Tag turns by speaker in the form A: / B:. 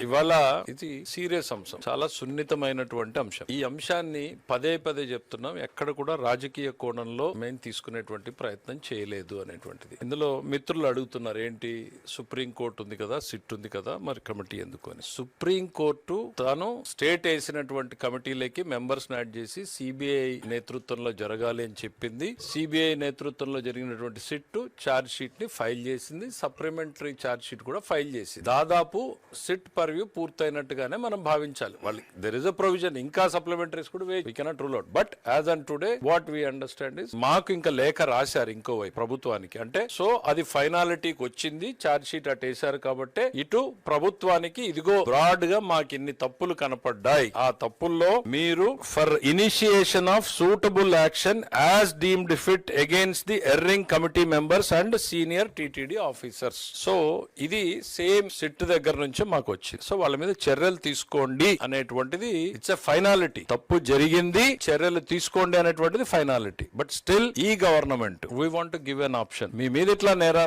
A: ఇవాళ ఇది సీరియస్ అంశం, చాలా సున్నితమైనటువంటి అంశం. ఈ అంశాన్ని పదే పదే చెప్తున్నాం, ఎక్కడ కూడా రాజకీయ కోణంలో మేము తీసుకునేటువంటి ప్రయత్నం చేయలేదు అనేటువంటిది. ఇందులో మిత్రులు అడుగుతున్నారు, ఏంటి సుప్రీం కోర్టు ఉంది కదా, సిట్ ఉంది కదా, మరి కమిటీ ఎందుకు అని. సుప్రీం కోర్టు తాను స్టేట్ వేసినటువంటి కమిటీలకి మెంబర్స్ యాడ్ చేసి సిబిఐ నేతృత్వంలో జరగాలి అని చెప్పింది. సిబిఐ నేతృత్వంలో జరిగినటువంటి సిట్ ఛార్జ్ షీట్ ని ఫైల్ చేసింది, సప్లిమెంటరీ ఛార్జ్ షీట్ కూడా ఫైల్ చేసింది. దాదాపు సిట్ పర్వ్యూ పూర్తయినట్టుగానే మనం భావించాలి. వాళ్ళకి దెర్ ఇస్ అ ప్రొవిజన్, ఇంకా సప్లిమెంటరీస్ కూడా we cannot rule out. But as on today what we understand is, మాకు ఇంకా లేఖ రాశారు ఇంకోవైపు ప్రభుత్వానికి, అంటే సో అది ఫైనాలిటీకి వచ్చింది, ఛార్జ్ షీట్ అటు వేశారు కాబట్టి ఇటు ప్రభుత్వానికి ఇదిగో బ్రాడ్ గా మాకు ఇన్ని తప్పులు కనపడ్డాయి, ఆ తప్పుల్లో మీరు for initiation of suitable action as deemed fit against the erring committee members and senior TTD officers. So ఇది సేమ్ సిట్ దగ్గర నుంచి మాకు వచ్చింది. సో వాళ్ళ మీద చర్యలు తీసుకోండి అనేటువంటిది ఇట్స్ ఎ ఫైనాలిటీ. తప్పు జరిగింది, చర్యలు తీసుకోండి అనేటువంటిది ఫైనాలిటీ. బట్ స్టిల్ ఈ government we want to give an option. మీ మీద ఇట్లా నేరాలు